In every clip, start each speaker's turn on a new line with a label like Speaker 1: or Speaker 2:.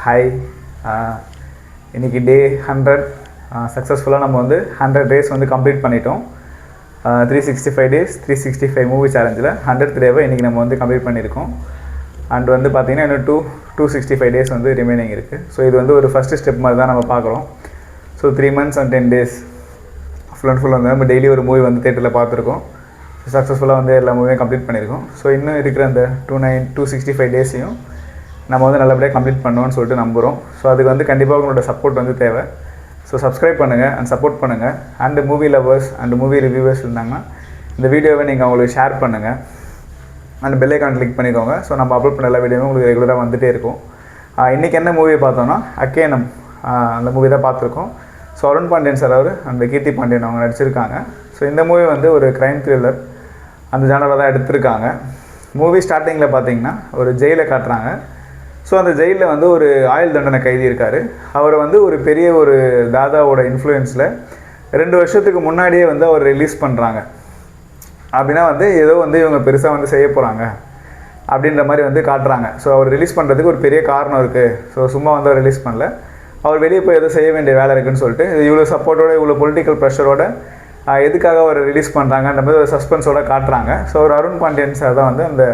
Speaker 1: Hi. இன்றைக்கி டே 100 சக்ஸஸ்ஃபுல்லாக நம்ம வந்து 100 டேஸ் வந்து கம்ப்ளீட் பண்ணிட்டோம். 365 டேஸ் 365 மூவி சேலஞ்சில் 100th டேவை இன்றைக்கி நம்ம வந்து கம்ப்ளீட் பண்ணியிருக்கோம். அண்ட் வந்து பார்த்திங்கன்னா இன்னும் 265 டேஸ் வந்து ரிமைனிங் இருக்குது. ஸோ இது வந்து ஒரு ஃபஸ்ட்டு ஸ்டெப் மாதிரி தான் நம்ம பார்க்குறோம். So 3 months and 10 days full and full வந்து நம்ம டெய்லி ஒரு மூவி வந்து தேட்டரில் பார்த்துருக்கோம். சக்ஸஸ்ஃபுல்லாக வந்து எல்லா மூவியும் கம்ப்ளீட் பண்ணியிருக்கோம். ஸோ இன்னும் இருக்கிற அந்த 265 டேஸையும் நம்ம வந்து நல்லபடியாக கம்ப்ளீட் பண்ணோன்னு சொல்லிட்டு நம்புகிறோம். ஸோ அதுக்கு வந்து கண்டிப்பாக உங்களோட சப்போர்ட் வந்து தேவை. ஸோ சப்ஸ்கிரைப் பண்ணுங்கள் அண்ட் சப்போர்ட் பண்ணுங்கள். And movie lovers and movie reviewers இருந்தாங்கன்னா இந்த வீடியோவை நீங்கள் அவங்களுக்கு ஷேர் பண்ணுங்கள். அந்த பெல் ஐக்கான் கிளிக் பண்ணிக்கோங்க. ஸோ நம்ம அப்லோட் பண்ண எல்லா வீடியோவும் உங்களுக்கு ரெகுலராக வந்துகிட்டே இருக்கும். இன்றைக்கி என்ன மூவியை பார்த்தோன்னா அக்கேனம், அந்த மூவி தான் பார்த்துருக்கோம். ஸோ அருண் பாண்டியன் சார் அவர் அந்த கீர்த்தி பாண்டியன் அவங்க நடிச்சிருக்காங்க. ஸோ இந்த மூவி வந்து ஒரு க்ரைம் த்ரில்லர் அந்த ஜானரில் தான் எடுத்திருக்காங்க. மூவி ஸ்டார்டிங்கில் பார்த்தீங்கன்னா ஒரு ஜெயிலை காட்டுறாங்க. ஸோ அந்த ஜெயிலில் வந்து ஒரு ஆயுள் தண்டனை கைதி இருக்கார். அவரை வந்து ஒரு பெரிய ஒரு தாதாவோட இன்ஃப்ளூயன்ஸில் 2 வருஷத்துக்கு முன்னாடியே வந்து அவர் ரிலீஸ் பண்ணுறாங்க. அப்படின்னா வந்து ஏதோ வந்து இவங்க பெருசாக வந்து செய்ய போகிறாங்க அப்படின்ற மாதிரி வந்து காட்டுறாங்க. ஸோ அவர் ரிலீஸ் பண்ணுறதுக்கு ஒரு பெரிய காரணம் இருக்குது. ஸோ சும்மா வந்து அவர் ரிலீஸ் பண்ணல, அவர் வெளியே போய் ஏதோ செய்ய வேண்டிய வேலை இருக்குதுன்னு சொல்லிட்டு இவ்வளோ சப்போர்ட்டோட இவ்வளோ பொலிட்டிக்கல் ப்ரெஷரோட எதுக்காக அவர் ரிலீஸ் பண்ணுறாங்கன்ற மாதிரி ஒரு சஸ்பென்ஸோட காட்டுறாங்க. ஸோ ஒரு அருண் பாண்டியன் சார் தான் வந்து அந்த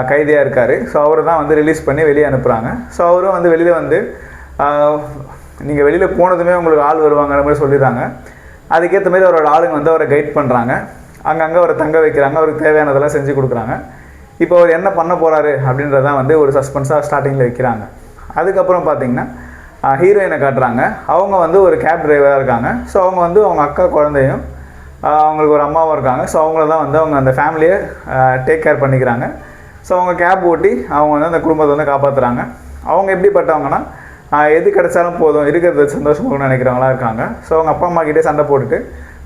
Speaker 1: கைதியாக இருக்கார். ஸோ அவரை தான் வந்து ரிலீஸ் பண்ணி வெளியே அனுப்புகிறாங்க. ஸோ அவரும் வந்து வெளியில் வந்து நீங்கள் வெளியில் போனதுமே உங்களுக்கு ஆள் வருவாங்கிற மாதிரி சொல்லிடுறாங்க. அதுக்கேற்ற மாதிரி அவரோட ஆளுங்க வந்து அவரை கைட் பண்ணுறாங்க. அங்கங்கே அவரை தங்க வைக்கிறாங்க, அவருக்கு தேவையானதெல்லாம் செஞ்சு கொடுக்குறாங்க. இப்போ அவர் என்ன பண்ண போகிறாரு அப்படின்றதான் வந்து ஒரு சஸ்பென்ஸாக ஸ்டார்டிங்கில் வைக்கிறாங்க. அதுக்கப்புறம் பார்த்திங்கன்னா ஹீரோயினை காட்டுறாங்க. அவங்க வந்து ஒரு கேப் டிரைவராக இருக்காங்க. ஸோ அவங்க வந்து அவங்க அக்கா குழந்தையும் அவங்களுக்கு ஒரு அம்மாவும் இருக்காங்க. ஸோ அவங்கள தான் வந்து அவங்க அந்த ஃபேமிலியை டேக் கேர் பண்ணிக்கிறாங்க. ஸோ அவங்க கேப் ஓட்டி அவங்க வந்து அந்த குடும்பத்தை வந்து காப்பாற்றுறாங்க. அவங்க எப்படிப்பட்டவங்கன்னா எது கிடைச்சாலும் போதும், இருக்கிறது சந்தோஷமாக நினைக்கிறவங்களா இருக்காங்க. ஸோ அவங்க அப்பா அம்மா கிட்டே சண்டை போட்டுட்டு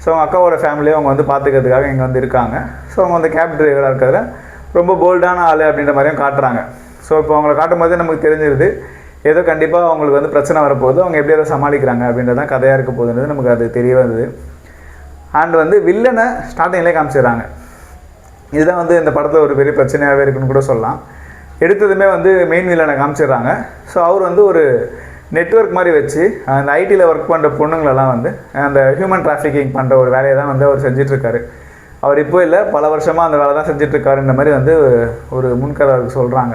Speaker 1: ஸோ அவங்க அக்காவோட ஃபேமிலியை அவங்க வந்து பார்த்துக்கிறதுக்காக இங்கே வந்து இருக்காங்க. ஸோ அவங்க வந்து கேப் டிரைவராக இருக்கிறதுல ரொம்ப போல்டான ஆள் அப்படின்ற மாதிரியும் காட்டுறாங்க. ஸோ இப்போ அவங்கள காட்டும் போது நமக்கு தெரிஞ்சிருது ஏதோ கண்டிப்பாக அவங்களுக்கு வந்து பிரச்சனை வரப்போகுது, அவங்க எப்படி அதை சமாளிக்கிறாங்க அப்படின்றதான் கதையாக இருக்க போகுதுன்றது நமக்கு அது தெரிய வருது. அண்ட் வந்து வில்லனை ஸ்டார்டிங்லேயே காமிச்சிடுறாங்க. இதுதான் வந்து இந்த படத்தில் ஒரு பெரிய பிரச்சனையாகவே இருக்குன்னு கூட சொல்லலாம். எடுத்ததுமே வந்து மெயின் வில்லனை காமிச்சிடுறாங்க. ஸோ அவர் வந்து ஒரு நெட்வொர்க் மாதிரி வச்சு அந்த ஐடியில் ஒர்க் பண்ணுற பொண்ணுங்களெல்லாம் வந்து அந்த ஹியூமன் டிராஃபிக்கிங் பண்ணுற ஒரு வேலையை தான் வந்து அவர் செஞ்சிட்ருக்காரு. அவர் இப்போ இல்லை, பல வருஷமாக அந்த வேலை தான் செஞ்சிட்ருக்காருன்ற மாதிரி வந்து ஒரு முன்கதை அவருக்கு சொல்கிறாங்க.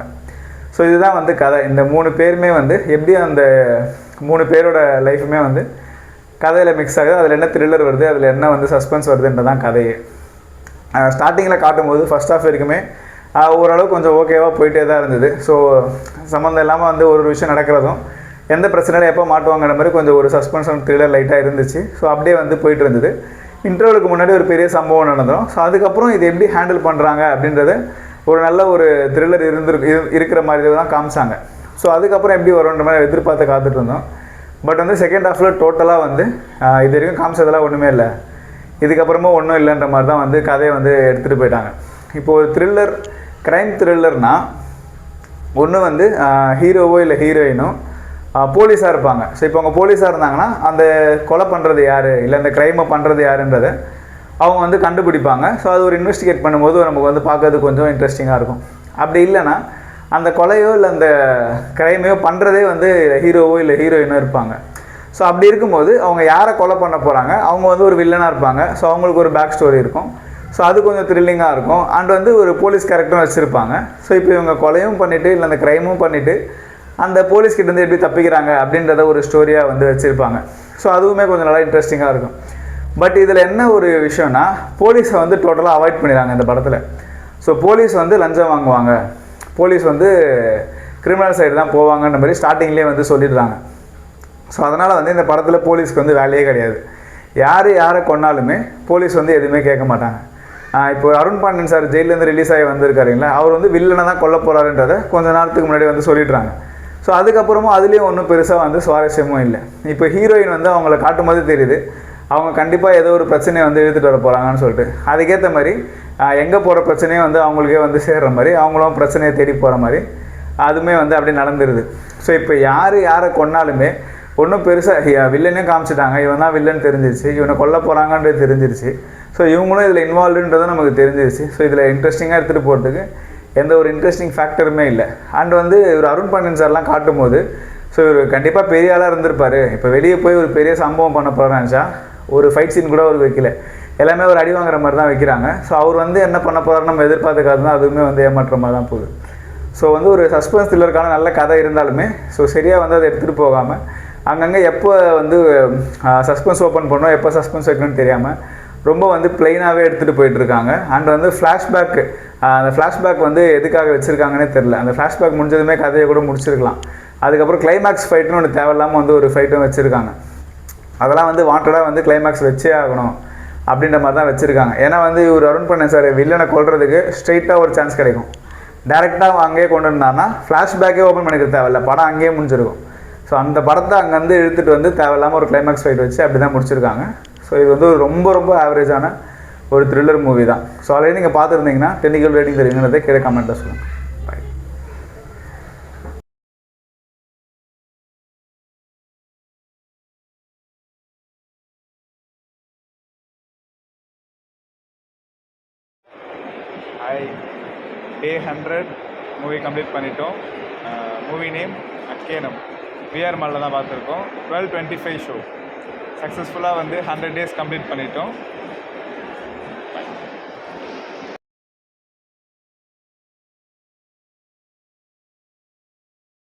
Speaker 1: ஸோ இதுதான் வந்து கதை. இந்த 3 பேருமே வந்து எப்படி அந்த 3 பேரோட லைஃபுமே வந்து கதையில் மிக்ஸ் ஆகுது. அதில் என்ன த்ரில்லர் வருது, அதில் என்ன வந்து சஸ்பென்ஸ் வருதுன்றதான் கதையே. ஸ்டார்டிங்கில் காட்டும்போது ஃபஸ்ட் ஹாஃப் வரைக்குமே ஓரளவு கொஞ்சம் ஓகேவாக போயிட்டே தான் இருந்தது. ஸோ சம்மந்தம் இல்லாமல் வந்து ஒரு விஷயம் நடக்கிறதும் எந்த பிரச்சனையில் எப்போ மாட்டுவாங்கிற மாதிரி கொஞ்சம் ஒரு சஸ்பென்ஸ் அண்ட் த்ரில்லர் லைட்டாக இருந்துச்சு. ஸோ அப்படியே வந்து போயிட்டு இருந்தது. இன்டர்வலுக்கு முன்னாடி ஒரு பெரிய சம்பவம் நடந்துடும். ஸோ அதுக்கப்புறம் இது எப்படி ஹேண்டில் பண்ணுறாங்க அப்படின்றது ஒரு நல்ல ஒரு த்ரில்லர் இருக்கிற மாதிரி தான் காமிச்சாங்க. ஸோ அதுக்கப்புறம் எப்படி வரும்ன்ற மாதிரி எதிர்பார்த்து காத்துட்டு இருந்தோம். பட் வந்து செகண்ட் ஹாஃபில் டோட்டலாக வந்து இது வரைக்கும் காமிச்சதெல்லாம் ஒன்றுமே இல்லை, இதுக்கப்புறமா ஒன்றும் இல்லைன்ற மாதிரி தான் வந்து கதையை வந்து எடுத்துகிட்டு போயிட்டாங்க. இப்போது ஒரு த்ரில்லர் க்ரைம் த்ரில்லர்னால் ஒன்று வந்து ஹீரோவோ இல்லை ஹீரோயினோ போலீஸாக இருப்பாங்க. ஸோ இப்போ அவங்க போலீஸாக இருந்தாங்கன்னா அந்த கொலை பண்ணுறது யார் இல்லை அந்த க்ரைமை பண்ணுறது யாருன்றதை அவங்க வந்து கண்டுபிடிப்பாங்க. ஸோ அது ஒரு இன்வெஸ்டிகேட் பண்ணும்போது நமக்கு வந்து பார்க்கறது கொஞ்சம் இன்ட்ரெஸ்டிங்காக இருக்கும். அப்படி இல்லைன்னா அந்த கொலையோ இல்லை அந்த க்ரைமையோ பண்ணுறதே வந்து ஹீரோவோ இல்லை ஹீரோயினோ இருப்பாங்க. ஸோ அப்படி இருக்கும்போது அவங்க யாரை கொலை பண்ண போகிறாங்க, அவங்க வந்து ஒரு வில்லனாக இருப்பாங்க. ஸோ அவங்களுக்கு ஒரு பேக் ஸ்டோரி இருக்கும். ஸோ அது கொஞ்சம் த்ரில்லிங்காக இருக்கும். அண்ட் வந்து ஒரு போலீஸ் கேரக்டரும் வச்சுருப்பாங்க. ஸோ இப்போ இவங்க கொலையும் பண்ணிவிட்டு இல்லை அந்த க்ரைமும் பண்ணிவிட்டு அந்த போலீஸ்கிட்டேருந்து எப்படி தப்பிக்கிறாங்க அப்படின்றத ஒரு ஸ்டோரியாக வந்து வச்சுருப்பாங்க. ஸோ அதுவுமே கொஞ்சம் நல்லா இன்ட்ரெஸ்டிங்காக இருக்கும். பட் இதில் என்ன ஒரு விஷயம்னா போலீஸை வந்து டோட்டலாக அவாய்ட் பண்ணிடுறாங்க இந்த படத்தில். ஸோ போலீஸ் வந்து லஞ்சம் வாங்குவாங்க, போலீஸ் வந்து கிரிமினல் சைடு தான் போவாங்கன்ற மாதிரி ஸ்டார்டிங்லேயே வந்து சொல்லிடுறாங்க. ஸோ அதனால் வந்து இந்த படத்தில் போலீஸ்க்கு வந்து வேலையே கிடையாது. யாரை கொண்டாலுமே போலீஸ் வந்து எதுவுமே கேட்க மாட்டாங்க. இப்போ அருண் பாண்டியன் சார் ஜெயிலேருந்து ரிலீஸ் ஆகி வந்திருக்காருங்களா, அவர் வந்து வில்லனை தான் கொல்ல போகிறாருன்றதை கொஞ்சம் நேரத்துக்கு முன்னாடி வந்து சொல்லிடுறாங்க. ஸோ அதுக்கப்புறமும் அதுலேயும் ஒன்றும் பெருசாக வந்து சுவாரஸ்யமும் இல்லை. இப்போ ஹீரோயின் வந்து அவங்கள காட்டும் போது தெரியுது அவங்க கண்டிப்பாக ஏதோ ஒரு பிரச்சனையை வந்து இழுத்துட்டு வர போகிறாங்கன்னு சொல்லிட்டு. அதுக்கேற்ற மாதிரி எங்கே போகிற பிரச்சனையும் வந்து அவங்களுக்கே வந்து சேர்கிற மாதிரி அவங்களும் பிரச்சனையை தேடி போகிற மாதிரி அதுவுமே வந்து அப்படி நடந்துருது. ஸோ இப்போ யாரை கொன்னாலுமே ஒன்றும் பெருசாக வில்லனையும் காமிச்சிட்டாங்க, இவன் தான் வில்லன் தெரிஞ்சிருச்சு, இவனை கொல்ல போகிறாங்கன்றது தெரிஞ்சிருச்சு. ஸோ இவங்களும் இதில் இன்வால்வ்ன்றதும் நமக்கு தெரிஞ்சிருச்சு. ஸோ இதில் இன்ட்ரெஸ்டிங்காக எடுத்துகிட்டு போகிறதுக்கு எந்த ஒரு இன்ட்ரெஸ்டிங் ஃபேக்டருமே இல்லை. அண்ட் வந்து ஒரு அருண் பாண்டியன் சார்லாம் காட்டும் போது ஸோ இவர் கண்டிப்பாக பெரிய ஆளாக இருந்திருப்பார். இப்போ வெளியே போய் ஒரு பெரிய சம்பவம் பண்ண போகிறான்ச்சா ஒரு ஃபைட் சீன் கூட அவர் வைக்கல, எல்லாமே ஒரு அடி வாங்குற மாதிரி தான் வைக்கிறாங்க. ஸோ அவர் வந்து என்ன பண்ண போகிறாருன்னு நம்ம எதிர்பார்த்துக்காது தான், அதுவுமே வந்து ஏமாற்ற மாதிரி தான் போகுது. ஸோ வந்து ஒரு சஸ்பென்ஸ் த்ரில்லருக்கான நல்ல கதை இருந்தாலுமே ஸோ சரியாக வந்து அதை எடுத்துகிட்டு போகாமல் அங்கங்கே எப்போ வந்து சஸ்பென்ஸ் ஓப்பன் பண்ணணும், எப்போ சஸ்பென்ஸ் வைக்கணும்னு தெரியாமல் ரொம்ப வந்து பிளெயினாகவே எடுத்துகிட்டு போயிட்டுருக்காங்க. அண்ட் வந்து ஃப்ளாஷ்பேக்கு, அந்த ஃப்ளாஷ்பேக் வந்து எதுக்காக வச்சுருக்காங்கன்னே தெரில. அந்த ஃப்ளாஷ்பேக் முடிஞ்சதுமே கதையை கூட முடிச்சிருக்கலாம். அதுக்கப்புறம் கிளைமேக்ஸ் ஃபைட்டுன்னு ஒன்று தேவையில்லாமல் வந்து ஒரு ஃபைட்டும் வச்சுருக்காங்க. அதெல்லாம் வந்து வாண்டடாக வந்து கிளைமேக்ஸ் வச்சே ஆகணும் அப்படின்ற மாதிரி தான் வச்சுருக்காங்க. ஏன்னா வந்து இவர் அருண் பண்ண சார் வில்லனை கொள்றதுக்கு ஸ்ட்ரெயிட்டாக ஒரு சான்ஸ் கிடைக்கும். டேரெக்டாக அங்கேயே கொண்டு வந்தாங்கன்னா ஃப்ளாஷ்பேக்கே ஓப்பன் பண்ணிக்க தேவையில்ல, படம் அங்கேயே முடிஞ்சிருக்கும். ஸோ அந்த படத்தை அங்கேருந்து இழுத்துட்டு வந்து தேவையில்லாமல் ஒரு கிளைமேக்ஸ் ஃபைட் வச்சு அப்படி தான் முடிச்சிருக்காங்க. ஸோ இது வந்து ரொம்ப ரொம்ப ஆவரேஜான ஒரு த்ரில்லர் மூவி தான். ஸோ ஆல்ரெடி நீங்கள் பார்த்துருந்தீங்கன்னா டெக்னிக்கல் ரேட்டிங் தெரியுங்கிறத கீழே கமெண்ட்டில் சொல்லுங்கள். பாய். ஹாய், டே 100 மூவி கம்ப்ளீட் பண்ணிட்டோம். மூவி நேம் அக்கேனம், விஆர் மாலில் தான் பார்த்துருக்கோம். 12:25 ஷோ சக்ஸஸ்ஃபுல்லாக வந்து 100 days கம்ப்ளீட் பண்ணிட்டோம்.